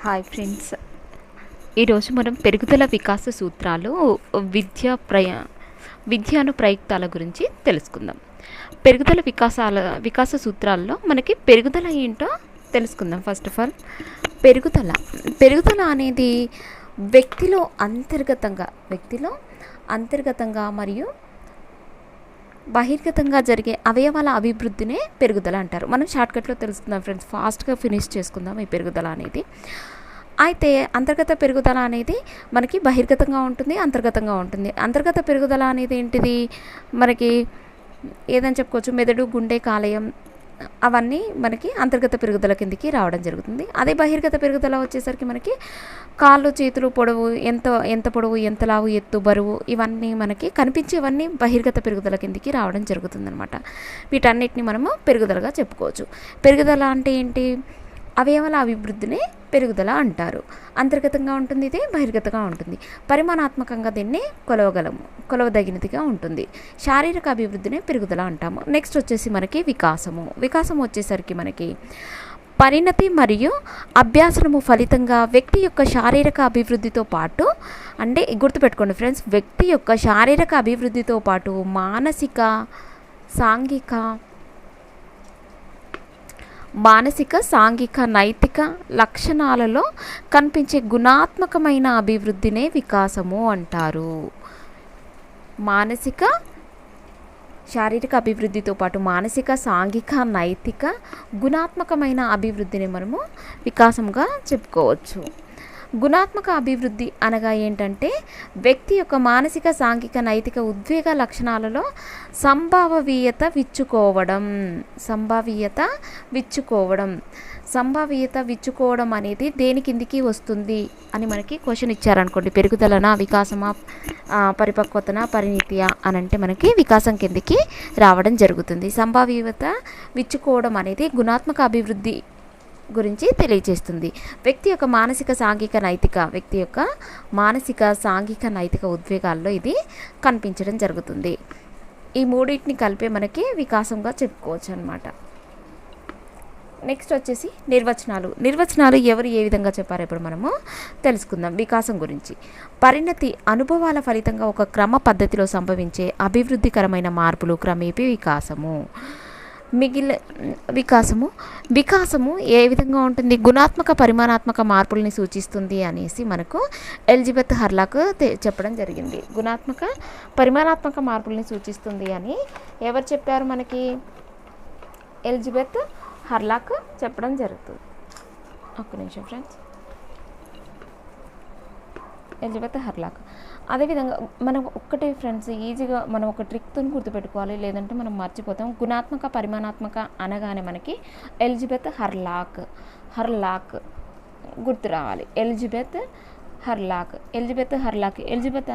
Hi friends, ఈరోజు మనం పెరుగుదల వికాస సూత్రాలు విద్యాను ప్రయుక్తాల గురించి తెలుసుకుందాం. పెరుగుదల వికాస సూత్రాల్లో మనకి పెరుగుదల ఏంటో తెలుసుకుందాం. ఫస్ట్ ఆఫ్ ఆల్ పెరుగుదల అనేది వ్యక్తిలో అంతర్గతంగా మరియు బహిర్గతంగా జరిగే అవయవాల అభివృద్ధినే పెరుగుదల అంటారు. మనం షార్ట్కట్లో తెలుసుకుందాం ఫ్రెండ్స్, ఫాస్ట్గా ఫినిష్ చేసుకుందాం ఈ పెరుగుదల అనేది. అయితే అంతర్గత పెరుగుదల అనేది మనకి బహిర్గతంగా ఉంటుంది, అంతర్గతంగా ఉంటుంది. అంతర్గత పెరుగుదల అనేది ఏంటిది, మనకి ఏదని చెప్పుకోవచ్చు, మెదడు, గుండె, కాలేయం అవన్నీ మనకి అంతర్గత పెరుగుదల కిందికి రావడం జరుగుతుంది. అదే బహిర్గత పెరుగుదల వచ్చేసరికి మనకి కాళ్ళు, చేతులు పొడవు, ఎంత పొడవు, ఎంత లావు, ఎత్తు, బరువు, ఇవన్నీ మనకి కనిపించేవన్నీ బహిర్గత పెరుగుదల కిందికి రావడం జరుగుతుందన్నమాట. వీటన్నిటిని మనము పెరుగుదలగా చెప్పుకోవచ్చు. పెరుగుదల అంటే ఏంటి, అవయవాల అభివృద్ధిని పెరుగుదల అంటారు. అంతర్గతంగా ఉంటుంది, ఇది బహిర్గతంగా ఉంటుంది. పరిమాణాత్మకంగా దీన్ని కొలవదగినదిగా ఉంటుంది. శారీరక అభివృద్ధిని పెరుగుదల అంటాము. నెక్స్ట్ వచ్చేసి మనకి వికాసం వచ్చేసరికి మనకి పరిణతి మరియు అభ్యాసనము ఫలితంగా వ్యక్తి యొక్క శారీరక అభివృద్ధితో పాటు, అంటే గుర్తుపెట్టుకోండి ఫ్రెండ్స్, వ్యక్తి యొక్క శారీరక అభివృద్ధితో పాటు మానసిక, సాంఘిక, నైతిక లక్షణాలలో కనిపించే గుణాత్మకమైన అభివృద్ధినే వికాసము అంటారు. శారీరక అభివృద్ధితో పాటు మానసిక, సాంఘిక, నైతిక, గుణాత్మకమైన అభివృద్ధిని మనము వికాసంగా చెప్పుకోవచ్చు. గుణాత్మక అభివృద్ధి అనగా ఏంటంటే వ్యక్తి యొక్క మానసిక, సాంఘిక, నైతిక, ఉద్వేగ లక్షణాలలో సంభావ్యత విచ్చుకోవడం అనేది దేని కిందికి వస్తుంది అని మనకి క్వశ్చన్ ఇచ్చారనుకోండి, పెరుగుదలనా, వికాసమా, పరిపక్వతనా, పరిణితియా అని అంటే మనకి వికాసం కిందికి రావడం జరుగుతుంది. సంభావ్యత విచ్చుకోవడం అనేది గుణాత్మక అభివృద్ధి గురించి తెలియజేస్తుంది. వ్యక్తి యొక్క మానసిక, సాంఘిక, నైతిక ఉద్వేగాల్లో ఇది కనిపించడం జరుగుతుంది. ఈ మూడింటిని కలిపే మనకి వికాసంగా చెప్పుకోవచ్చు అన్నమాట. నెక్స్ట్ వచ్చేసి నిర్వచనాలు ఎవరు ఏ విధంగా చెప్పారో ఇప్పుడు మనము తెలుసుకుందాం. వికాసం గురించి, పరిణతి అనుభవాల ఫలితంగా ఒక క్రమ పద్ధతిలో సంభవించే అభివృద్ధికరమైన మార్పులు క్రమేపీ వికాసము ఏ విధంగా ఉంటుంది, గుణాత్మక, పరిమాణాత్మక మార్పుల్ని సూచిస్తుంది అనేసి మనకు ఎలిజబెత్ హర్లాక్ చెప్పడం జరిగింది. గుణాత్మక, పరిమాణాత్మక మార్పుల్ని సూచిస్తుంది అని ఎవరు చెప్పారు మనకి, ఎలిజబెత్ హర్లాక్ చెప్పడం జరుగుతుంది. ఒక్క నిమిషం ఫ్రెండ్స్, ఎలిజబెత్ హర్లాక్. అదేవిధంగా మనం ఒక్కటే ఫ్రెండ్స్, ఈజీగా మనం ఒక ట్రిక్తో గుర్తుపెట్టుకోవాలి, లేదంటే మనం మర్చిపోతాం. గుణాత్మక, పరిమాణాత్మక అనగానే మనకి ఎలిజబెత్ హర్లాక్ గుర్తు రావాలి. ఎలిజబెత్ హర్లాక్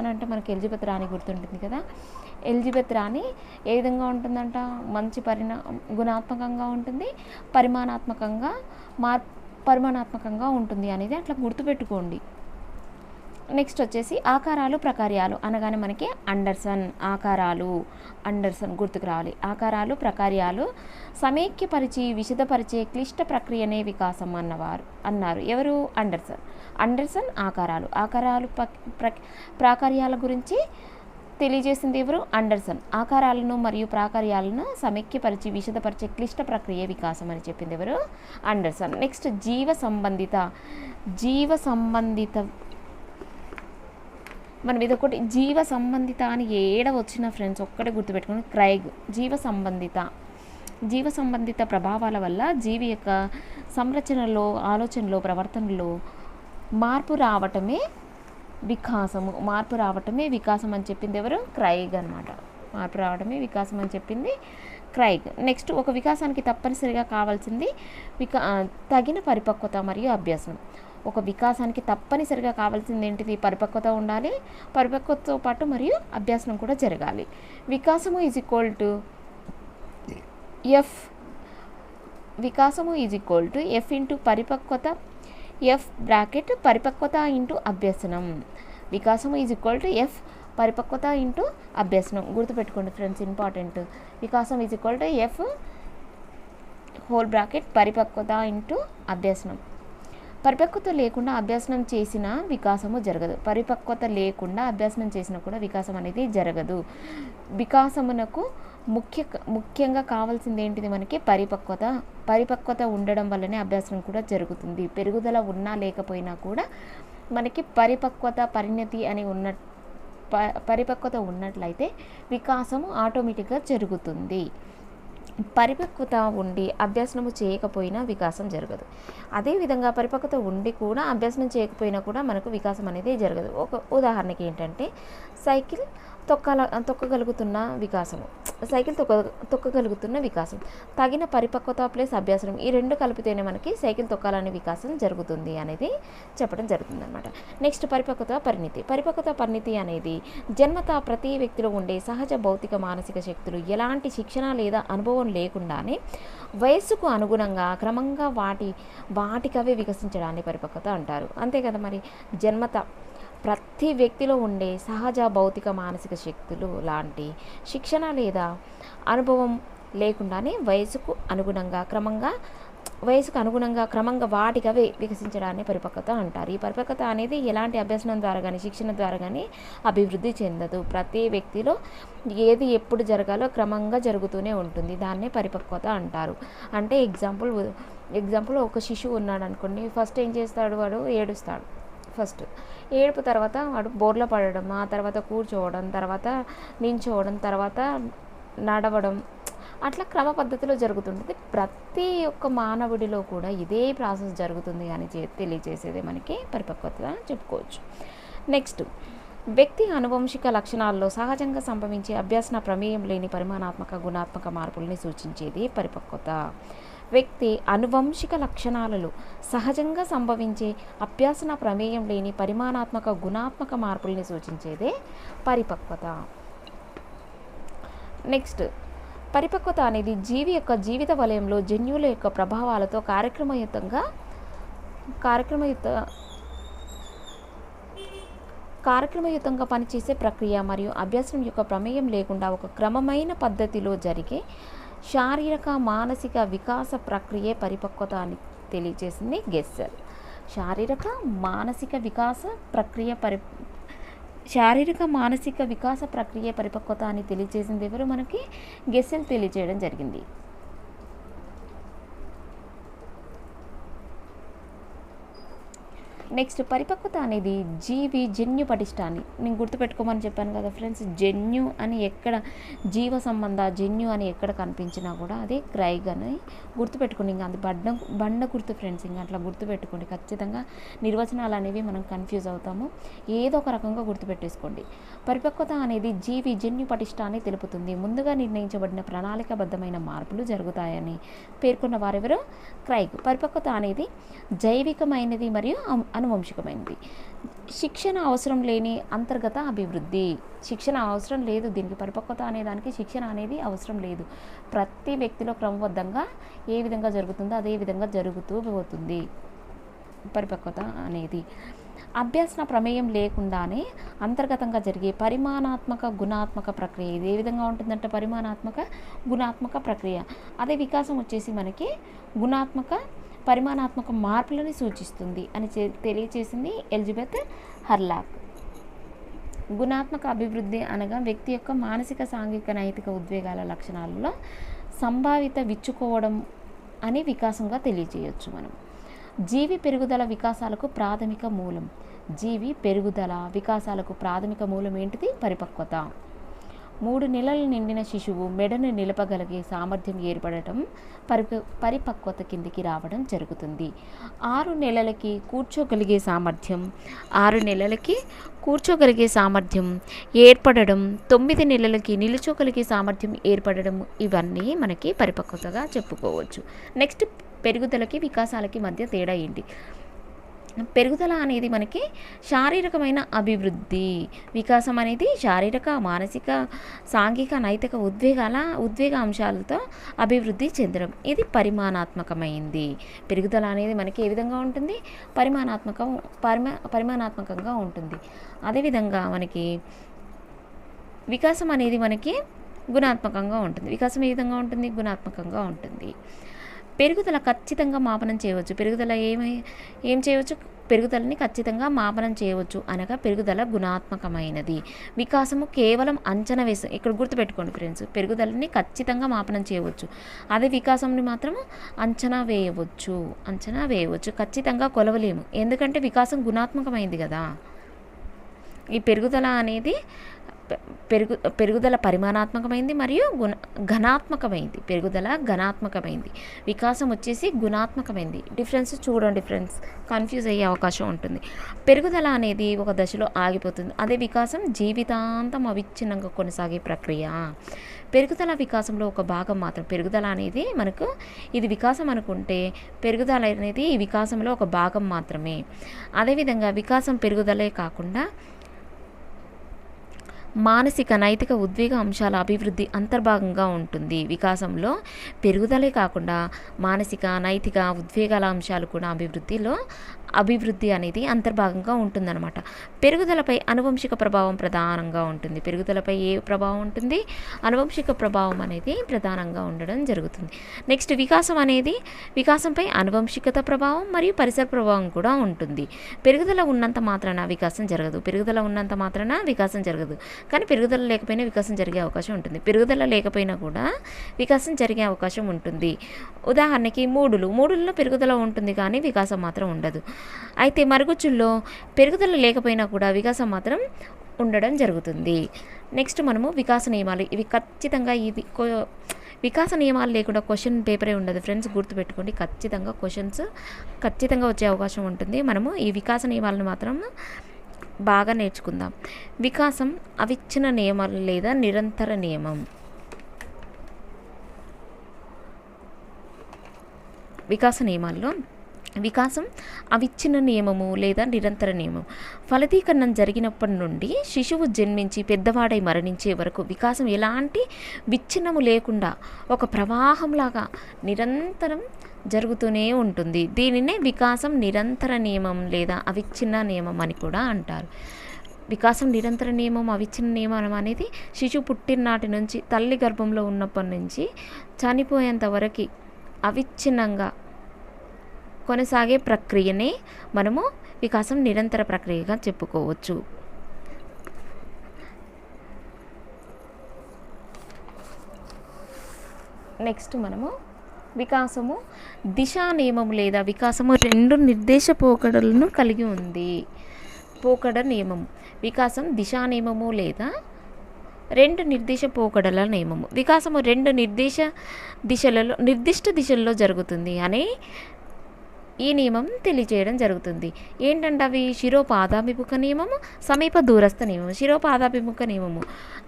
అని అంటే మనకి ఎలిజబెత్ రాణి గుర్తుంటుంది కదా. ఎలిజబెత్ రాణి ఏ విధంగా ఉంటుందంట, మంచి గుణాత్మకంగా ఉంటుంది, పరిమాణాత్మకంగా ఉంటుంది అనేది అట్లా గుర్తుపెట్టుకోండి. నెక్స్ట్ వచ్చేసి ఆకారాలు, ప్రకార్యాలు అనగానే మనకి అండర్సన్ గుర్తుకు రావాలి. ఆకారాలు, ప్రకార్యాలు సమైక్యపరిచి విశదపరిచే క్లిష్ట ప్రక్రియనే వికాసం అన్నారు. ఎవరు, అండర్సన్ ఆకారాలు ప్రాకార్యాల గురించి తెలియజేసింది ఎవరు, అండర్సన్. ఆకారాలను మరియు ప్రాకార్యాలను సమైక్యపరిచి విశదపరిచే క్లిష్ట ప్రక్రియ వికాసం అని చెప్పింది ఎవరు, అండర్సన్. నెక్స్ట్ జీవ సంబంధిత మనం ఇదొకటి, జీవ సంబంధిత అని ఏడ వచ్చిన ఫ్రెండ్స్ ఒక్కటే గుర్తుపెట్టుకుని, క్రైగ్. జీవ సంబంధిత ప్రభావాల వల్ల జీవి యొక్క సంరచనలో, ఆలోచనలో, ప్రవర్తనలో మార్పు రావటమే వికాసం అని చెప్పింది ఎవరు, క్రైగ్ అనమాట. మార్పు రావడమే వికాసం అని చెప్పింది క్రైగ్. నెక్స్ట్, ఒక వికాసానికి తప్పనిసరిగా కావాల్సింది తగిన పరిపక్వత మరియు అభ్యాసం. ఒక వికాసానికి తప్పనిసరిగా కావాల్సింది ఏంటిది, పరిపక్వత ఉండాలి, పరిపక్వతతో పాటు మరియు అభ్యాసం కూడా జరగాలి. వికాసము is equal to F into పరిపక్వత, ఎఫ్ బ్రాకెట్ పరిపక్వత ఇంటూ అభ్యసనం. వికాసము ఈజ్ ఈక్వల్ టు ఎఫ్ పరిపక్వత ఇంటూ అభ్యసనం. గుర్తుపెట్టుకోండి ఫ్రెండ్స్, ఇంపార్టెంట్. వికాసం is equal to F whole bracket పరిపక్వత ఇంటూ అభ్యసనం. పరిపక్వత లేకుండా అభ్యాసనం చేసిన వికాసము జరగదు. పరిపక్వత లేకుండా అభ్యాసనం చేసినా కూడా వికాసం అనేది జరగదు. వికాసమునకు ముఖ్యంగా కావాల్సింది ఏంటిది మనకి పరిపక్వత ఉండడం వల్లనే అభ్యాసనం కూడా జరుగుతుంది. పెరుగుదల ఉన్నా లేకపోయినా కూడా మనకి పరిపక్వత ఉన్నట్లయితే వికాసము ఆటోమేటిక్గా జరుగుతుంది. పరిపక్వత ఉండి అభ్యాసనము చేయకపోయినా వికాసం జరగదు. అదేవిధంగా పరిపక్వత ఉండి కూడా అభ్యాసనం చేయకపోయినా కూడా మనకు వికాసం అనేది జరగదు. ఒక ఉదాహరణకి ఏంటంటే సైకిల్ తొక్కగలుగుతున్న వికాసం, తగిన పరిపక్వత ప్లస్ అభ్యాసనం ఈ రెండు కలిపితేనే మనకి సైకిల్ తొక్కాలనే వికాసం జరుగుతుంది అనేది చెప్పడం జరుగుతుంది అనమాట. నెక్స్ట్ పరిపక్వత పరిణితి అనేది జన్మత ప్రతి వ్యక్తిలో ఉండే సహజ భౌతిక మానసిక శక్తులు ఎలాంటి శిక్షణ లేదా అనుభవం లేకుండానే వయస్సుకు అనుగుణంగా క్రమంగా వాటికవే వికసించడాన్ని పరిపక్వత అంటారు. అంతే కదా మరి. జన్మత ప్రతి వ్యక్తిలో ఉండే సహజ భౌతిక మానసిక శక్తులు లాంటి శిక్షణ లేదా అనుభవం లేకుండానే వయసుకు అనుగుణంగా క్రమంగా వాటికవే వికసించడాన్ని పరిపక్వత అంటారు. ఈ పరిపక్వత అనేది ఎలాంటి అభ్యసనం ద్వారా కానీ శిక్షణ ద్వారా కానీ అభివృద్ధి చెందదు. ప్రతి వ్యక్తిలో ఏది ఎప్పుడు జరగాలో క్రమంగా జరుగుతూనే ఉంటుంది. దాన్నే పరిపక్వత అంటారు. అంటే ఎగ్జాంపుల్ ఒక శిశువు ఉన్నాడు అనుకోండి. ఫస్ట్ ఏం చేస్తాడు? వాడు ఏడుస్తాడు. ఏడుపు తర్వాత వాడు బోర్ల పడడం, ఆ తర్వాత కూర్చోవడం, తర్వాత నించోవడం, తర్వాత నడవడం, అట్లా క్రమ పద్ధతిలో జరుగుతుంటుంది. ప్రతి ఒక్క మానవుడిలో కూడా ఇదే ప్రాసెస్ జరుగుతుంది అని తెలియజేసేదే మనకి పరిపక్వత చెప్పుకోవచ్చు. నెక్స్ట్, వ్యక్తి అనువంశిక లక్షణాల్లో సహజంగా సంభవించే అభ్యాసన ప్రమేయం లేని పరిమాణాత్మక గుణాత్మక మార్పుల్ని సూచించేది పరిపక్వత. వ్యక్తి అనువంశిక లక్షణాలలో సహజంగా సంభవించే అభ్యాసన ప్రమేయం లేని పరిమాణాత్మక గుణాత్మక మార్పుల్ని సూచించేదే పరిపక్వత. నెక్స్ట్, పరిపక్వత అనేది జీవి యొక్క జీవిత వలయంలో జన్యువుల యొక్క ప్రభావాలతో కార్యక్రమయుతంగా పనిచేసే ప్రక్రియ మరియు అభ్యాసం యొక్క ప్రమేయం లేకుండా ఒక క్రమమైన పద్ధతిలో జరిగే శారీరక మానసిక వికాస ప్రక్రియే పరిపక్వత అని తెలియజేసింది గెస్సెల్. శారీరక మానసిక వికాస ప్రక్రియ పరిపక్వత అని తెలియజేసింది ఎవరు? మనకి గెస్సెల్ తెలియజేయడం జరిగింది. నెక్స్ట్, పరిపక్వత అనేది జీవి జన్యు పటిష్టాన్ని నేను గుర్తుపెట్టుకోమని చెప్పాను కదా ఫ్రెండ్స్. జన్యు అని ఎక్కడ జీవ సంబంధ జన్యు అని ఎక్కడ కనిపించినా కూడా అది క్రైగ్ అని గుర్తుపెట్టుకోండి. ఇంకా అది బండ గుర్తు ఫ్రెండ్స్. ఇంకా అట్లా గుర్తుపెట్టుకోండి. ఖచ్చితంగా నిర్వచనాలు అనేవి మనం కన్ఫ్యూజ్ అవుతాము. ఏదో ఒక రకంగా గుర్తుపెట్టేసుకోండి. పరిపక్వత అనేది జీవి జన్యు పటిష్టాన్ని తెలుపుతుంది. ముందుగా నిర్ణయించబడిన ప్రణాళికాబద్ధమైన మార్పులు జరుగుతాయని పేర్కొన్న వారెవరో క్రైగ్. పరిపక్వత అనేది జైవికమైనది మరియు అనువంశికమైనది. శిక్షణ అవసరం లేని అంతర్గత అభివృద్ధి. శిక్షణ అవసరం లేదు దీనికి. పరిపక్వత అనే దానికి శిక్షణ అనేది అవసరం లేదు. ప్రతి వ్యక్తిలో క్రమబద్ధంగా ఏ విధంగా జరుగుతుందో అదే విధంగా జరుగుతూ పోతుంది పరిపక్వత అనేది. అభ్యాసన ప్రమేయం లేకుండానే అంతర్గతంగా జరిగే పరిమాణాత్మక గుణాత్మక ప్రక్రియ. ఇది ఏ విధంగా ఉంటుందంటే పరిమాణాత్మక గుణాత్మక ప్రక్రియ. అదే వికాసం వచ్చేసి మనకి పరిమాణాత్మక మార్పులని సూచిస్తుంది అని తెలియచేసింది ఎలిజబెత్ హర్లాక్. గుణాత్మక అభివృద్ధి అనగా వ్యక్తి యొక్క మానసిక సాంఘిక నైతిక ఉద్వేగాల లక్షణాలలో సంభావిత విచ్చుకోవడం అని వికాసంగా తెలియజేయవచ్చు మనం. జీవి పెరుగుదల వికాసాలకు ప్రాథమిక మూలం. జీవి పెరుగుదల వికాసాలకు ప్రాథమిక మూలం ఏంటిది? పరిపక్వత. 3 నెలలు నిండిన శిశువు మెడను నిలపగలిగే సామర్థ్యం ఏర్పడటం పరిపక్వత కిందికి రావడం జరుగుతుంది. 6 నెలలకి కూర్చోగలిగే సామర్థ్యం ఏర్పడడం, 9 నెలలకి నిలుచోగలిగే సామర్థ్యం ఏర్పడడం, ఇవన్నీ మనకి పరిపక్వతగా చెప్పుకోవచ్చు. నెక్స్ట్, పెరుగుదలకి వికాసాలకి మధ్య తేడా ఏంటి? పెరుగుదల అనేది మనకి శారీరకమైన అభివృద్ధి, వికాసం అనేది శారీరక మానసిక సాంఘిక నైతిక ఉద్వేగ అంశాలతో అభివృద్ధి చెందడం. ఇది పరిమాణాత్మకమైంది. పెరుగుదల అనేది మనకి ఏ విధంగా ఉంటుంది? పరిమాణాత్మకంగా ఉంటుంది. అదేవిధంగా మనకి వికాసం అనేది మనకి గుణాత్మకంగా ఉంటుంది. వికాసం ఏ విధంగా ఉంటుంది? గుణాత్మకంగా ఉంటుంది. పెరుగుదల ఖచ్చితంగా మాపనం చేయవచ్చు. పెరుగుదల ఏం చేయవచ్చు? పెరుగుదలని ఖచ్చితంగా మాపనం చేయవచ్చు అనగా పెరుగుదల గుణాత్మకమైనది. వికాసము కేవలం అంచనా వేసి, ఇక్కడ గుర్తుపెట్టుకోండి ఫ్రెండ్స్, పెరుగుదలని ఖచ్చితంగా మాపనం చేయవచ్చు, అదే వికాసంని మాత్రం అంచనా వేయవచ్చు, ఖచ్చితంగా కొలవలేము. ఎందుకంటే వికాసం గుణాత్మకమైంది కదా. ఈ పెరుగుదల అనేది పెరుగుదల పరిమాణాత్మకమైంది మరియు ఘనాత్మకమైంది. పెరుగుదల ఘనాత్మకమైంది, వికాసం వచ్చేసి గుణాత్మకమైంది. డిఫరెన్స్ చూడండి ఫ్రెండ్స్, కన్ఫ్యూజ్ అయ్యే అవకాశం ఉంటుంది. పెరుగుదల అనేది ఒక దశలో ఆగిపోతుంది, అదే వికాసం జీవితాంతం అవిచ్ఛిన్నంగా కొనసాగే ప్రక్రియ. పెరుగుదల వికాసంలో ఒక భాగం మాత్రం. పెరుగుదల అనేది మనకు ఇది వికాసం అనుకుంటే, పెరుగుదల అనేది ఈ వికాసంలో ఒక భాగం మాత్రమే. అదేవిధంగా వికాసం పెరుగుదలే కాకుండా మానసిక నైతిక ఉద్వేగ అంశాల అభివృద్ధి అంతర్భాగంగా ఉంటుంది. వికాసంలో పెరుగుదలే కాకుండా మానసిక నైతిక ఉద్వేగాల అంశాలు కూడా అభివృద్ధి అనేది అంతర్భాగంగా ఉంటుందన్నమాట. పెరుగుదలపై అనువంశిక ప్రభావం ప్రధానంగా ఉంటుంది. పెరుగుదలపై ఏ ప్రభావం ఉంటుంది? అనువంశిక ప్రభావం అనేది ప్రధానంగా ఉండడం జరుగుతుంది. నెక్స్ట్ వికాసంపై అనువంశికత ప్రభావం మరియు పరిసర ప్రభావం కూడా ఉంటుంది. పెరుగుదల ఉన్నంత మాత్రాన వికాసం జరగదు, కానీ పెరుగుదల లేకపోయినా వికాసం జరిగే అవకాశం ఉంటుంది. పెరుగుదల లేకపోయినా కూడా వికాసం జరిగే అవకాశం ఉంటుంది. ఉదాహరణకి మూడుల్లో పెరుగుదల ఉంటుంది కానీ వికాసం మాత్రం ఉండదు. అయితే మరుగుజ్జుల్లో పెరుగుదల లేకపోయినా కూడా వికాసం మాత్రం ఉండడం జరుగుతుంది. నెక్స్ట్ మనము వికాస నియమాలు. ఇవి ఖచ్చితంగా వికాస నియమాలు లేకుండా క్వశ్చన్ పేపరే ఉండదు ఫ్రెండ్స్, గుర్తుపెట్టుకోండి. క్వశ్చన్స్ ఖచ్చితంగా వచ్చే అవకాశం ఉంటుంది. మనము ఈ వికాస నియమాలను మాత్రం బాగా నేర్చుకుందాం. వికాసం అవిచ్ఛిన్న నియమాలు లేదా నిరంతర నియమం. వికాస నియమాల్లో వికాసం అవిచ్ఛిన్న నియమము లేదా నిరంతర నియమం. ఫలదీకరణం జరిగినప్పటి నుండి శిశువు జన్మించి పెద్దవాడై మరణించే వరకు వికాసం ఎలాంటి విచ్ఛిన్నము లేకుండా ఒక ప్రవాహంలాగా నిరంతరం జరుగుతూనే ఉంటుంది. దీనినే వికాసం నిరంతర నియమం లేదా అవిచ్ఛిన్న నియమం అని కూడా అంటారు. వికాసం నిరంతర నియమం, అవిచ్ఛిన్న నియమం అనేది శిశువు పుట్టిననాటి నుంచి, తల్లి గర్భంలో ఉన్నప్పటి నుంచి చనిపోయేంత వరకు అవిచ్ఛిన్నంగా కొనసాగే ప్రక్రియనే మనము వికాసం నిరంతర ప్రక్రియగా చెప్పుకోవచ్చు. నెక్స్ట్ మనము వికాసము దిశా నియమం లేదా వికాసము 2 నిర్దేశ పోకడలను కలిగి ఉంది. పోకడ నియమము. వికాసం దిశా నియమము లేదా 2 నిర్దేశ పోకడల నియమము. వికాసము 2 నిర్దిష్ట దిశల్లో జరుగుతుంది అని ఈ నియమం తెలియజేయడం జరుగుతుంది. ఏంటంటే అవి శిరోపాదాభిముఖ నియమము, సమీప దూరస్థ నియమము. శిరోపాదాభిముఖ నియమము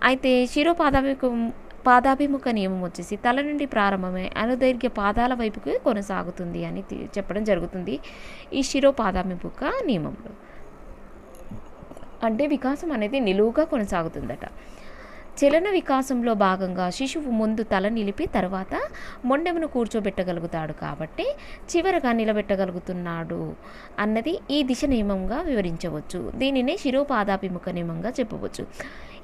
అయితే పాదాభిముఖ నియమం వచ్చేసి తల నుండి ప్రారంభమై అనుదైర్ఘ్య పాదాల వైపుకి కొనసాగుతుంది అని చెప్పడం జరుగుతుంది ఈ శిరోపాదాభిముఖ నియమంలో. అంటే వికాసం అనేది నిలువుగా కొనసాగుతుందట. చలన వికాసంలో భాగంగా శిశువు ముందు తల నిలిపి తర్వాత మొండెమును కూర్చోబెట్టగలుగుతాడు కాబట్టి చివరగా నిలబెట్టగలుగుతున్నాడు అన్నది ఈ దిశ నియమంగా వివరించవచ్చు. దీనినే శిరోపాదాభిముఖ నియమంగా చెప్పవచ్చు.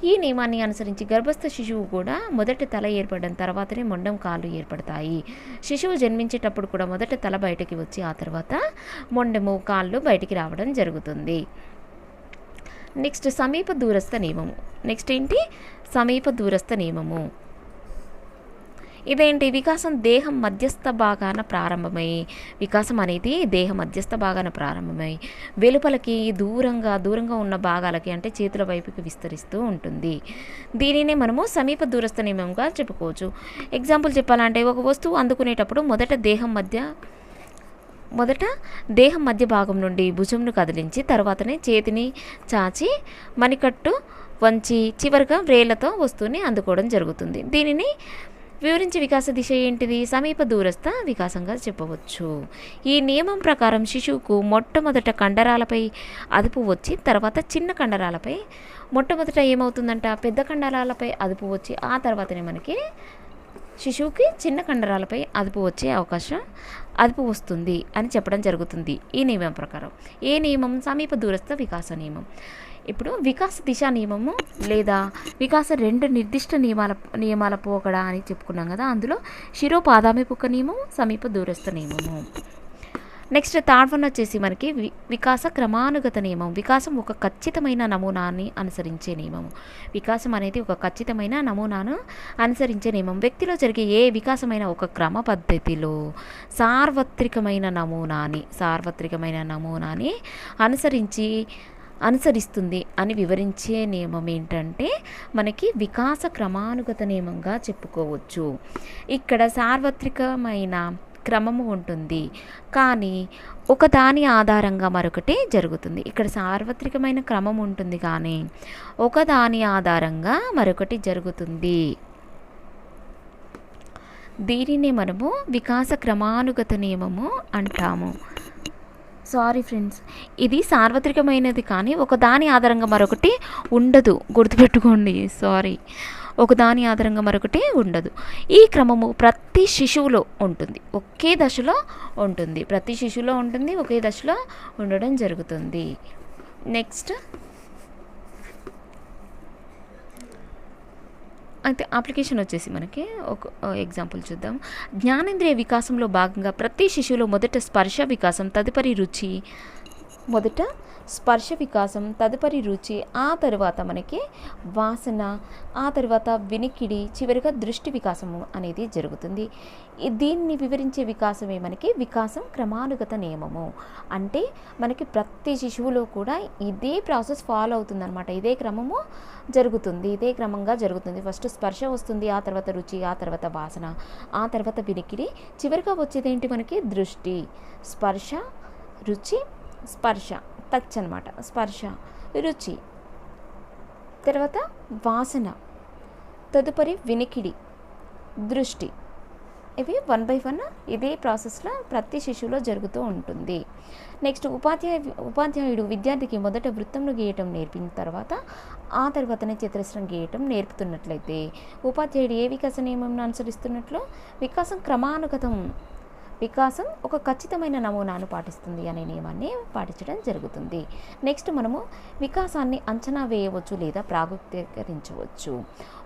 ఈ నియమాన్ని అనుసరించి గర్భస్థ శిశువు కూడా మొదట తల ఏర్పడడం తర్వాతనే మొండెం కాళ్ళు ఏర్పడతాయి. శిశువు జన్మించేటప్పుడు కూడా మొదట తల బయటికి వచ్చి ఆ తర్వాత మొండెము కాళ్ళు బయటికి రావడం జరుగుతుంది. నెక్స్ట్ సమీప దూరస్థ నియమము. నెక్స్ట్ ఏంటి? సమీప దూరస్థ నియమము. ఇదేంటి? వికాసం దేహం మధ్యస్థ భాగాన ప్రారంభమై, వికాసం అనేది దేహం మధ్యస్థ భాగాన ప్రారంభమై వెలుపలకి దూరంగా ఉన్న భాగాలకి అంటే చేతుల వైపుకి విస్తరిస్తూ ఉంటుంది. దీనినే మనము సమీప దూరస్థ నియమంగా చెప్పుకోవచ్చు. ఎగ్జాంపుల్ చెప్పాలంటే ఒక వస్తువు అందుకునేటప్పుడు మొదట దేహం మధ్య భాగం నుండి భుజంను కదిలించి తర్వాతనే చేతిని చాచి మణికట్టు వంచి చివరిగా వ్రేళ్లతో వస్తువుని అందుకోవడం జరుగుతుంది. దీనిని వివరించే వికాస దిశ ఏంటిది? సమీప దూరస్థ వికాసంగా చెప్పవచ్చు. ఈ నియమం ప్రకారం శిశువుకు మొట్టమొదట కండరాలపై అదుపు వచ్చి తర్వాత చిన్న కండరాలపై, మొట్టమొదట ఏమవుతుందంట పెద్ద కండరాలపై అదుపు వచ్చి ఆ తర్వాతనే మనకి శిశువుకి చిన్న కండరాలపై అదుపు వచ్చే అవకాశం అదుపు వస్తుంది అని చెప్పడం జరుగుతుంది ఈ నియమం ప్రకారం. ఏ నియమం? సమీప దూరస్థ వికాస నియమం. ఇప్పుడు వికాస దిశా నియమము లేదా వికాస 2 నిర్దిష్ట నియమాల పోకడ అని చెప్పుకున్నాం కదా, అందులో శిరోపాదామిపుక నియమం, సమీప దూరస్థ నియమము. నెక్స్ట్ థర్డ్ వన్ వచ్చేసి మనకి వికాస క్రమానుగత నియమం. వికాసం ఒక ఖచ్చితమైన నమూనాన్ని అనుసరించే నియమము. వికాసం అనేది ఒక ఖచ్చితమైన నమూనాను అనుసరించే నియమం. వ్యక్తిలో జరిగే ఏ వికాసమైన ఒక క్రమ పద్ధతిలో సార్వత్రికమైన నమూనాని అనుసరిస్తుంది అని వివరించే నియమం ఏంటంటే మనకి వికాస క్రమానుగత నియమంగా చెప్పుకోవచ్చు. ఇక్కడ సార్వత్రికమైన క్రమము ఉంటుంది, కానీ ఒకదాని ఆధారంగా మరొకటి జరుగుతుంది. ఇక్కడ సార్వత్రికమైన క్రమం ఉంటుంది కానీ ఒకదాని ఆధారంగా మరొకటి జరుగుతుంది. దీనిని మనము వికాస క్రమానుగత నియమము అంటాము. సారీ ఫ్రెండ్స్, ఇది సార్వత్రికమైనది కానీ ఒకదాని ఆధారంగా మరొకటి ఉండదు, గుర్తుపెట్టుకోండి. సారీ, ఒకదాని ఆధారంగా మరొకటి ఉండదు. ఈ క్రమము ప్రతి శిశువులో ఉంటుంది, ఒకే దశలో ఉంటుంది. ప్రతి శిశువులో ఉంటుంది, ఒకే దశలో ఉండడం జరుగుతుంది. నెక్స్ట్ అయితే అప్లికేషన్ వచ్చేసి మనకి ఒక ఎగ్జాంపుల్ చూద్దాం. జ్ఞానేంద్రియ వికాసంలో భాగంగా ప్రతి శిశువులో మొదట స్పర్శ వికాసం, తదుపరి రుచి, ఆ తర్వాత మనకి వాసన, ఆ తర్వాత వినికిడి, చివరిగా దృష్టి వికాసము అనేది జరుగుతుంది. దీన్ని వివరించే వికాసమే మనకి వికాసం క్రమానుగత నియమము. అంటే మనకి ప్రతి శిశువులో కూడా ఇదే ప్రాసెస్ ఫాలో అవుతుంది అనమాట. ఇదే క్రమము జరుగుతుంది, ఇదే క్రమంగా జరుగుతుంది. ఫస్ట్ స్పర్శ వస్తుంది, ఆ తర్వాత రుచి, ఆ తర్వాత వాసన, ఆ తర్వాత వినికిడి, చివరిగా వచ్చేది ఏంటి మనకి దృష్టి. స్పర్శ, రుచి, స్పర్శ, టచ్ అనమాట, స్పర్శ, రుచి, తర్వాత వాసన, తదుపరి వినికిడి, దృష్టి. ఇవి 1 by 1 ఇదే ప్రాసెస్లో ప్రతి శిశువులో జరుగుతూ ఉంటుంది. నెక్స్ట్ ఉపాధ్యాయుడు విద్యార్థికి మొదట వృత్తంను గీయటం నేర్పిన తర్వాత ఆ తర్వాతనే చతురస్రం గీయటం నేర్పుతున్నట్లయితే ఉపాధ్యాయుడు ఏ వికాస నియమంను అనుసరిస్తున్నట్లు? వికాసం క్రమానుగతం, వికాసం ఒక ఖచ్చితమైన నమూనాను పాటిస్తుంది అనే నియమాన్ని పాటించడం జరుగుతుంది. నెక్స్ట్ మనము వికాసాన్ని అంచనా వేయవచ్చు లేదా ప్రాగుప్తీకరించవచ్చు.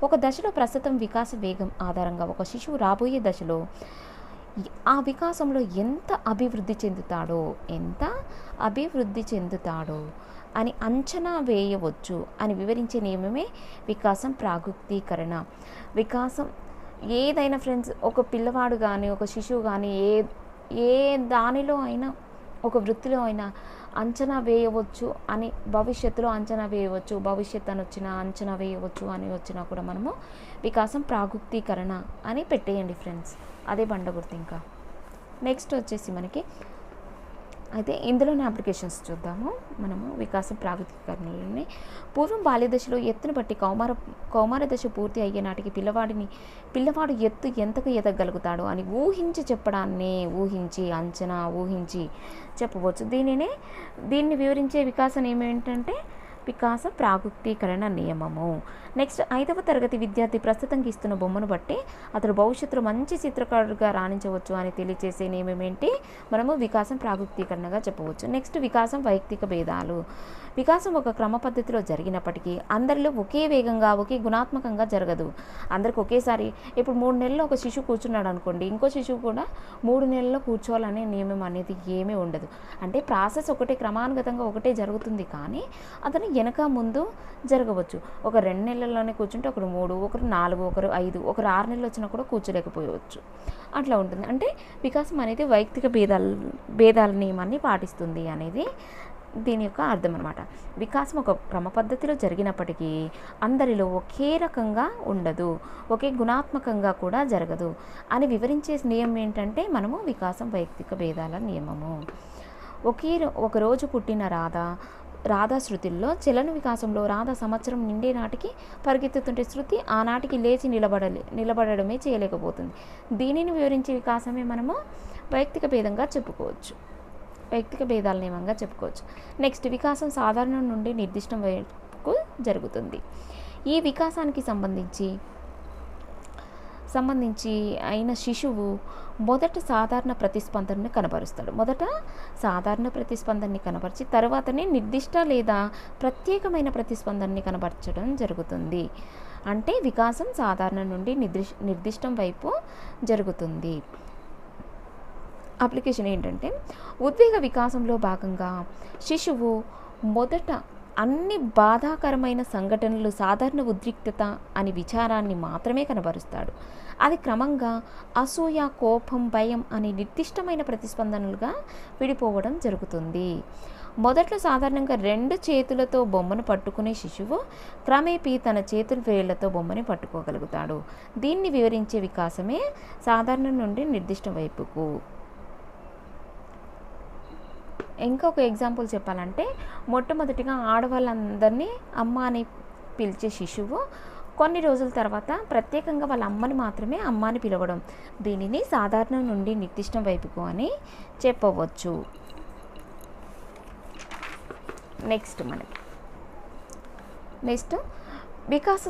ఒక దశలో ప్రస్తుతం వికాస వేగం ఆధారంగా ఒక శిశువు రాబోయే దశలో ఆ వికాసంలో ఎంత అభివృద్ధి చెందుతాడో అని అంచనా వేయవచ్చు అని వివరించే నియమమే వికాసం ప్రాగుప్తీకరణ. వికాసం ఏదైనా ఫ్రెండ్స్, ఒక పిల్లవాడు కానీ ఒక శిశువు కానీ ఏ దానిలో అయినా, ఒక వృత్తిలో అయినా అంచనా వేయవచ్చు అని భవిష్యత్తులో అంచనా వేయవచ్చు, భవిష్యత్తు అని వచ్చినా అంచనా వేయవచ్చు అని వచ్చినా కూడా మనము వికాసం ప్రాగుప్తీకరణ అని పెట్టేయండి ఫ్రెండ్స్, అదే బండ గుర్తు. ఇంకా నెక్స్ట్ వచ్చేసి మనకి అయితే ఇందులోనే అప్లికేషన్స్ చూద్దాము. మనము వికాసం ప్రాగుప్తీకరణలోనే పూర్వం బాల్యదశలో ఎత్తును బట్టి కౌమార దశ పూర్తి అయ్యే నాటికి పిల్లవాడు ఎత్తు ఎంతకు ఎదగలుగుతాడు అని ఊహించి చెప్పవచ్చు. దీన్ని వివరించే వికాసం ఏమేంటంటే వికాస ప్రాగుప్తీకరణ నియమము. నెక్స్ట్ 5వ తరగతి విద్యార్థి ప్రస్తుతం గీస్తున్న బొమ్మను బట్టి అతడు భవిష్యత్తులో మంచి చిత్రకారుడిగా రాణించవచ్చు అని తెలియచేసే నియమం ఏంటి? మనము వికాసం ప్రాగుప్తీకరణగా చెప్పవచ్చు. నెక్స్ట్ వికాసం వైయక్తిక భేదాలు. వికాసం ఒక క్రమ పద్ధతిలో జరిగినప్పటికీ అందరిలో ఒకే వేగంగా, ఒకే గుణాత్మకంగా జరగదు. అందరికి ఒకేసారి ఇప్పుడు 3 నెలల్లో ఒక శిశువు కూర్చున్నాడు అనుకోండి, ఇంకో శిశువు కూడా 3 నెలల్లో కూర్చోవాలనే నియమం అనేది ఏమీ ఉండదు. అంటే ప్రాసెస్ ఒకటే, క్రమానుగతంగా ఒకటే జరుగుతుంది, కానీ అతను వెనక ముందు జరగవచ్చు. ఒక 2 నెలల్లోనే కూర్చుంటే ఒకరు 3, ఒకరు 4, ఒకరు 5, ఒకరు 6 నెలలు వచ్చినా కూడా కూర్చోలేకపోవచ్చు. అట్లా ఉంటుంది. అంటే వికాసం అనేది వైయక్తిక భేదాల నియమాన్ని పాటిస్తుంది అనేది దీని యొక్క అర్థం అనమాట. వికాసం ఒక క్రమ పద్ధతిలో జరిగినప్పటికీ అందరిలో ఒకే రకంగా ఉండదు, ఒకే గుణాత్మకంగా కూడా జరగదు అని వివరించే నియమం ఏంటంటే మనము వికాసం వైయక్తిక భేదాల నియమము. ఒకరోజు పుట్టిన రాధా శృతిల్లో చలన వికాసంలో రాధ సంవత్సరం నిండే నాటికి పరిగెత్తుతుంటే శృతి ఆనాటికి లేచి నిలబడమే చేయలేకపోతుంది. దీనిని వివరించే వికాసమే మనము వైయక్తిక భేదంగా చెప్పుకోవచ్చు, వైయక్తిక భేదాల నియమంగా చెప్పుకోవచ్చు. నెక్స్ట్ వికాసం సాధారణం నుండి నిర్దిష్టం వైపుకు జరుగుతుంది. ఈ వికాసానికి సంబంధించి సంబంధించి అయిన శిశువు మొదట సాధారణ ప్రతిస్పందనని కనబరుస్తాడు. మొదట సాధారణ ప్రతిస్పందనని కనబరిచి తర్వాతనే నిర్దిష్ట లేదా ప్రత్యేకమైన ప్రతిస్పందనని కనబరచడం జరుగుతుంది. అంటే వికాసం సాధారణ నుండి నిర్దిష్టం వైపు జరుగుతుంది. అప్లికేషన్ ఏంటంటే, ఉద్వేగ వికాసంలో భాగంగా శిశువు మొదట అన్ని బాధాకరమైన సంఘటనలు సాధారణ ఉద్రిక్తత అని విచారాన్ని మాత్రమే కనబరుస్తాడు. అది క్రమంగా అసూయ, కోపం, భయం అనే నిర్దిష్టమైన ప్రతిస్పందనలుగా విడిపోవడం జరుగుతుంది. మొదట్లో సాధారణంగా 2 చేతులతో బొమ్మను పట్టుకునే శిశువు క్రమేపీ తన చేతుల వేళ్లతో బొమ్మని పట్టుకోగలుగుతాడు. దీన్ని వివరించే వికాసమే సాధారణ నుండి నిర్దిష్ట వైపుకు. ఇంకొక ఎగ్జాంపుల్ చెప్పాలంటే, మొట్టమొదటిగా ఆడవాళ్ళందరినీ అమ్మ అని పిలిచే శిశువు కొన్ని రోజుల తర్వాత ప్రత్యేకంగా వాళ్ళ అమ్మని మాత్రమే అమ్మ అని పిలవడం, దీనిని సాధారణ నుండి నిర్దిష్టం వైపుకు అని చెప్పవచ్చు. నెక్స్ట్ వికాస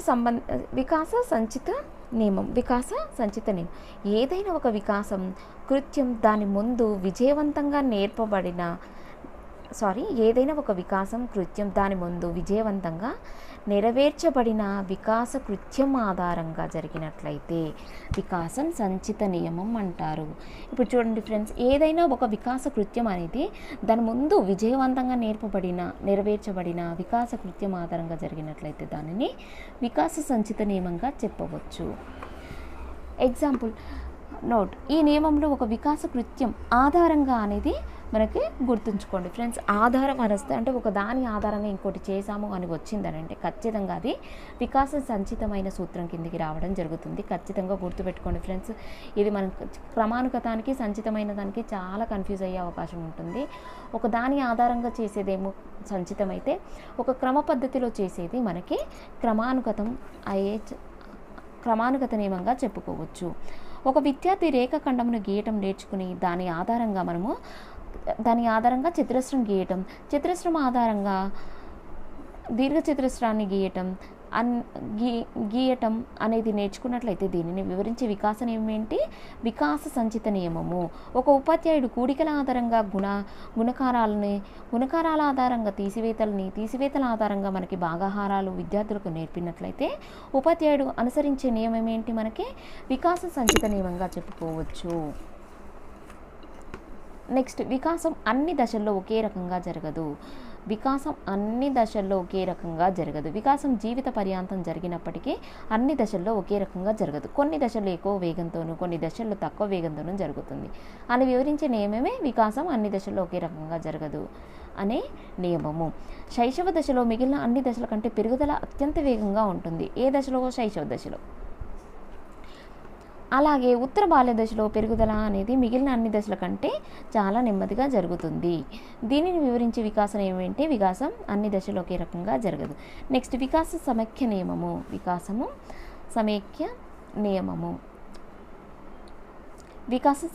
సంచిత నియమం. ఏదైనా ఒక వికాసం కృత్యం దాని ముందు విజయవంతంగా నెరవేర్చబడిన వికాస కృత్యం ఆధారంగా జరిగినట్లయితే వికాసం సంచిత నియమం అంటారు. ఇప్పుడు చూడండి ఫ్రెండ్స్, ఏదైనా ఒక వికాస కృత్యం అనేది దాని ముందు విజయవంతంగా నెరవేర్చబడిన వికాస కృత్యం ఆధారంగా జరిగినట్లయితే దానిని వికాస సంచిత నియమంగా చెప్పవచ్చు. Example note. ఈ నియమంలో ఒక వికాస కృత్యం ఆధారంగా అనేది మనకి గుర్తుంచుకోండి ఫ్రెండ్స్. ఆధారం అనేస్తే అంటే ఒక దాని ఆధారంగా ఇంకోటి చేసాము అని వచ్చిందని అంటే ఖచ్చితంగా అది వికాస సంచితమైన సూత్రం కిందికి రావడం జరుగుతుంది. ఖచ్చితంగా గుర్తుపెట్టుకోండి ఫ్రెండ్స్. ఇది మన క్రమానుగతానికి సంచితమైన దానికి చాలా కన్ఫ్యూజ్ అయ్యే అవకాశం ఉంటుంది. ఒక దాని ఆధారంగా చేసేదేమో సంచితమైతే, ఒక క్రమ పద్ధతిలో చేసేది మనకి క్రమానుగత నియమంగా చెప్పుకోవచ్చు. ఒక విద్యార్థి రేఖాఖండమును గీయటం నేర్చుకుని దాని ఆధారంగా చతురస్రం గీయటం, చతురస్రం ఆధారంగా దీర్ఘచతురస్రాన్ని గీయటం అనేది నేర్చుకున్నట్లయితే దీనిని వివరించే వికాస నియమం ఏంటి? వికాస సంచిత నియమము. ఒక ఉపాధ్యాయుడు కూడికల ఆధారంగా గుణకారాల ఆధారంగా తీసివేతల ఆధారంగా మనకి భాగాహారాలు విద్యార్థులకు నేర్పినట్లయితే ఉపాధ్యాయుడు అనుసరించే నియమం ఏంటి? మనకి వికాస సంచిత నియమంగా చెప్పుకోవచ్చు. నెక్స్ట్, వికాసం అన్ని దశల్లో ఒకే రకంగా జరగదు. వికాసం జీవిత పర్యాంతం జరిగినప్పటికీ అన్ని దశల్లో ఒకే రకంగా జరగదు. కొన్ని దశల్లో ఎక్కువ వేగంతోనూ కొన్ని దశల్లో తక్కువ వేగంతోనూ జరుగుతుంది అని వివరించే నియమమే వికాసం అన్ని దశల్లో ఒకే రకంగా జరగదు అనే నియమము. శైశవ దశలో మిగిలిన అన్ని దశల కంటే పెరుగుదల అత్యంత వేగంగా ఉంటుంది. ఏ దశలో? శైశవ దశలో. అలాగే ఉత్తర బాల్య దశలో పెరుగుదల అనేది మిగిలిన అన్ని దశల కంటే చాలా నెమ్మదిగా జరుగుతుంది. దీనిని వివరించే వికాసం ఏమిటంటే వికాసం అన్ని దశలో ఒకే రకంగా జరగదు. నెక్స్ట్, వికాస సమైక్య నియమము. వికాస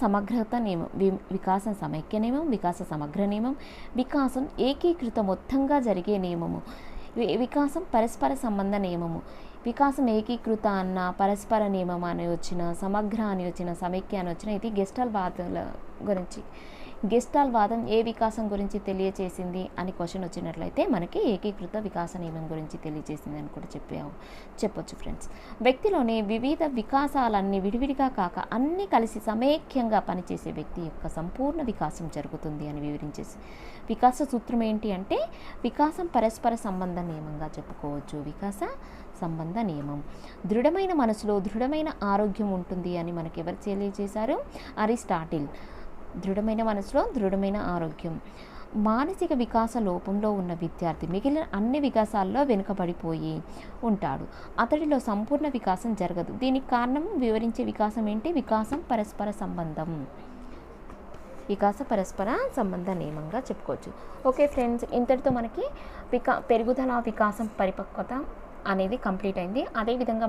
సమగ్రత నియమం, వికాస సమైక్య నియమం, వికాస సమగ్ర నియమం, వికాసం ఏకీకృత మొత్తంగా జరిగే నియమము, వికాసం పరస్పర సంబంధ నియమము. వికాసం ఏకీకృత అన్న, పరస్పర నియమం అని వచ్చిన, సమగ్ర అని వచ్చిన, సమైక్య అని వచ్చిన, ఇది గెస్టాల్ వాదం ఏ వికాసం గురించి తెలియచేసింది అని క్వశ్చన్ వచ్చినట్లయితే మనకి ఏకీకృత వికాస నియమం గురించి తెలియచేసింది అని కూడా చెప్పొచ్చు ఫ్రెండ్స్. వ్యక్తిలోని వివిధ వికాసాలన్నీ విడివిడిగా కాక అన్నీ కలిసి సమైక్యంగా పనిచేసే వ్యక్తి యొక్క సంపూర్ణ వికాసం జరుగుతుంది అని వివరించేసి వికాస సూత్రం ఏంటి అంటే వికాసం పరస్పర సంబంధ నియమంగా చెప్పుకోవచ్చు. వికాస సంబంధ నియమం. దృఢమైన మనసులో దృఢమైన ఆరోగ్యం ఉంటుంది అని మనకి ఎవరు తెలియజేశారు? అరిస్టాటిల్. దృఢమైన మనసులో దృఢమైన ఆరోగ్యం. మానసిక వికాస లోపంలో ఉన్న విద్యార్థి మిగిలిన అన్ని వికాసాల్లో వెనుకబడిపోయి ఉంటాడు. అతడిలో సంపూర్ణ వికాసం జరగదు. దీనికి కారణం వివరించే వికాసం ఏంటి? వికాసం పరస్పర సంబంధం. వికాస పరస్పర సంబంధ నియమంగా చెప్పుకోవచ్చు. ఓకే ఫ్రెండ్స్, ఇంతటితో మనకి పెరుగుదల, వికాసం, పరిపక్వత అనేది కంప్లీట్ అయింది. అదేవిధంగా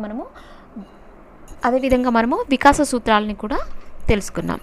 మనము వికాస సూత్రాలని కూడా తెలుసుకున్నాం.